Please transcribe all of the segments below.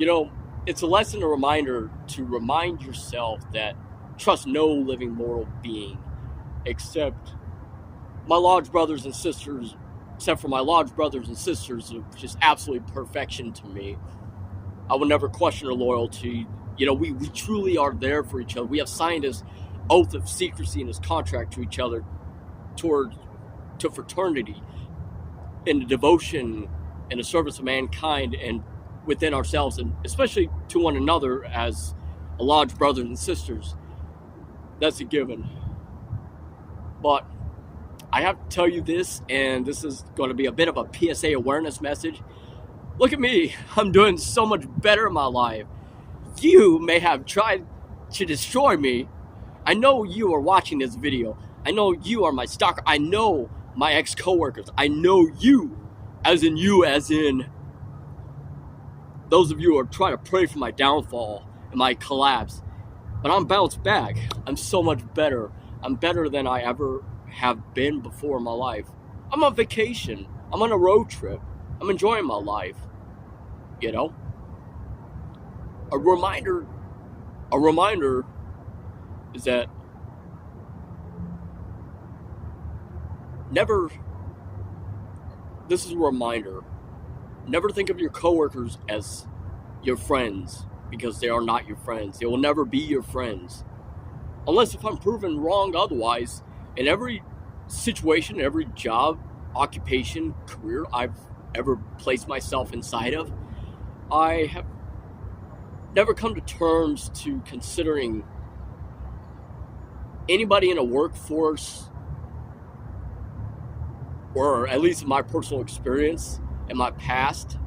You know, it's a lesson, a reminder to remind yourself that trust no living mortal being except my lodge brothers and sisters, except for my lodge brothers and sisters of just absolute perfection to me. I will never question their loyalty. You know, we truly are there for each other. We have signed this oath of secrecy and this contract to each other to fraternity in the devotion and the service of mankind and within ourselves, and especially to one another as a lodge brothers and sisters. That's a given. But I have to tell you this, and this is going to be a bit of a PSA awareness message. Look at me. I'm doing so much better in my life. You may have tried to destroy me. I know you are watching this video. I know you are my stalker. I know my ex-coworkers. I know you, as in those of you who are trying to pray for my downfall and my collapse. But I'm bounced back. I'm so much better. I'm better than I ever have been before in my life. I'm on vacation. I'm on a road trip. I'm enjoying my life. You know? A reminder is that this is a reminder, never think of your coworkers as your friends, because they are not your friends. They will never be your friends. Unless if I'm proven wrong otherwise. In every situation, every job, occupation, career I've ever placed myself inside of, I have never come to terms to considering anybody in a workforce, or at least in my personal experience and my past,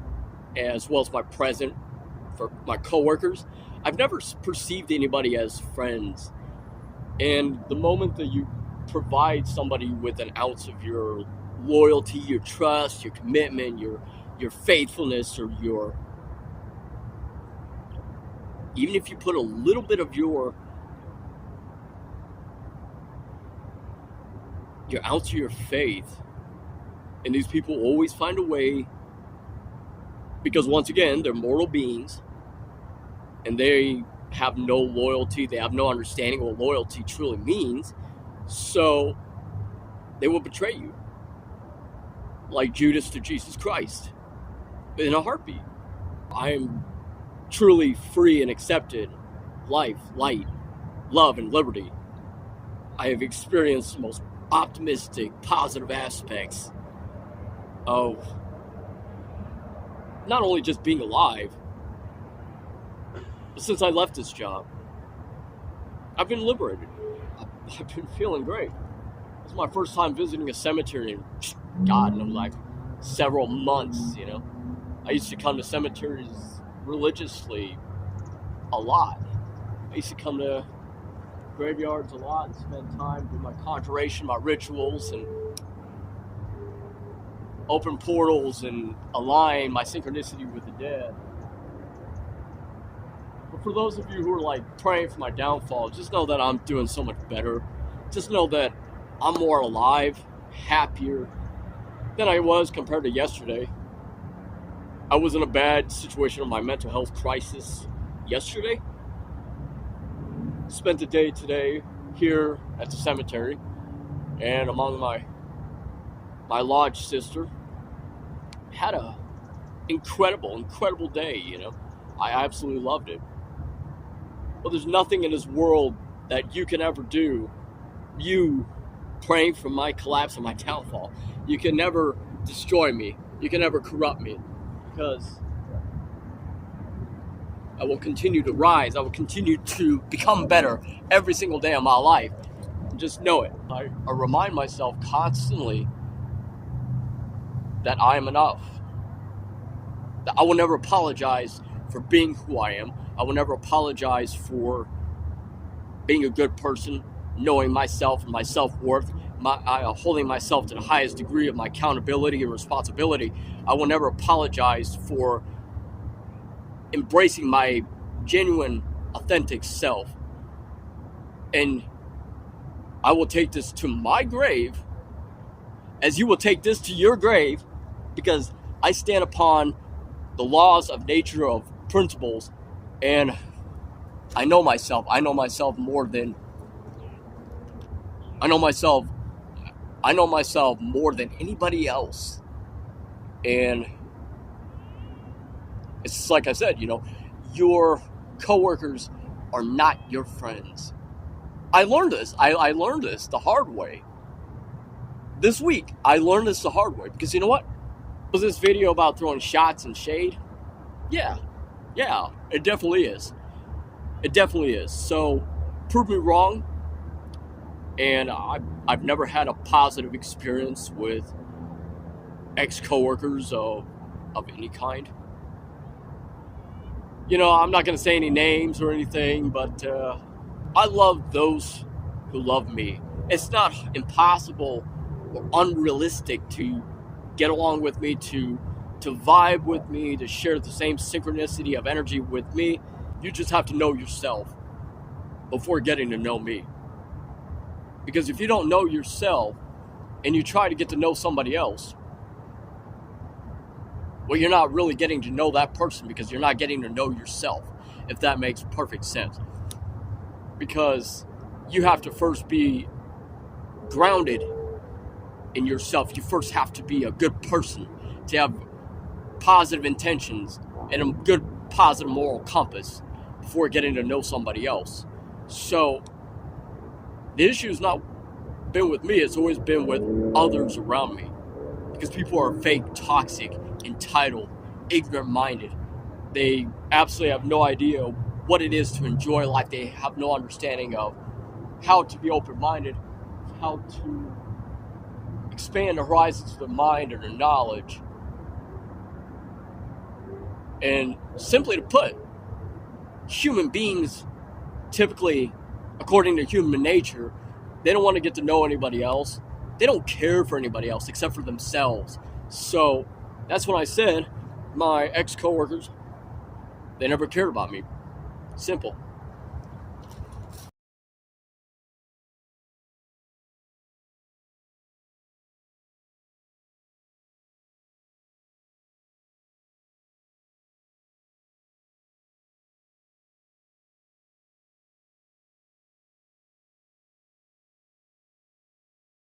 as well as my present, for my coworkers, I've never perceived anybody as friends. And the moment that you provide somebody with an ounce of your loyalty, your trust, your commitment, your faithfulness, or even if you put a little bit of your ounce of your faith, and these people always find a way, because once again, they're mortal beings, and they have no loyalty, they have no understanding of what loyalty truly means, so they will betray you, like Judas to Jesus Christ, in a heartbeat. I am truly free and accepted, life, light, love, and liberty. I have experienced the most optimistic, positive aspects of not only just being alive, but since I left this job, I've been liberated. I've been feeling great. It's my first time visiting a cemetery in, God knows, like several months, you know. I used to come to cemeteries religiously a lot. I used to come to graveyards a lot and spend time with my conjuration, my rituals, and open portals and align my synchronicity with the dead. But for those of you who are like praying for my downfall, just know that I'm doing so much better. Just know that I'm more alive, happier than I was compared to yesterday. I was in a bad situation of my mental health crisis yesterday. Spent the day today here at the cemetery, and among my lodge sister. Had a incredible day, you know. I absolutely loved it. But there's nothing in this world that you can ever do, you praying for my collapse and my downfall. You can never destroy me. You can never corrupt me, because I will continue to rise. I will continue to become better every single day of my life. Just know it. I remind myself constantly that I am enough. That I will never apologize for being who I am. I will never apologize for being a good person, knowing myself and my self-worth, holding myself to the highest degree of my accountability and responsibility. I will never apologize for embracing my genuine, authentic self. And I will take this to my grave, as you will take this to your grave, because I stand upon the laws of nature of principles, and I know myself. I know myself more than anybody else. And it's like I said, your coworkers are not your friends. I learned this. I learned this the hard way. This week, I learned this the hard way. Because you know what? Was this video about throwing shots and shade? Yeah, it definitely is. It definitely is. So, prove me wrong. And I've never had a positive experience with ex-coworkers of any kind. I'm not going to say any names or anything, but I love those who love me. It's not impossible or unrealistic to get along with me, to vibe with me, to share the same synchronicity of energy with me. You just have to know yourself before getting to know me. Because if you don't know yourself and you try to get to know somebody else, well, you're not really getting to know that person, because you're not getting to know yourself, if that makes perfect sense. Because you have to first be grounded in yourself. You first have to be a good person, to have positive intentions and a good positive moral compass before getting to know somebody else. So the issue has not been with me, it's always been with others around me. Because people are fake, toxic, entitled, ignorant-minded. They absolutely have no idea what it is to enjoy life. They have no understanding of how to be open-minded, how to expand the horizons of the mind and their knowledge. And simply to put, human beings typically, according to human nature, they don't want to get to know anybody else. They don't care for anybody else except for themselves. So that's when I said my ex-coworkers, they never cared about me. Simple.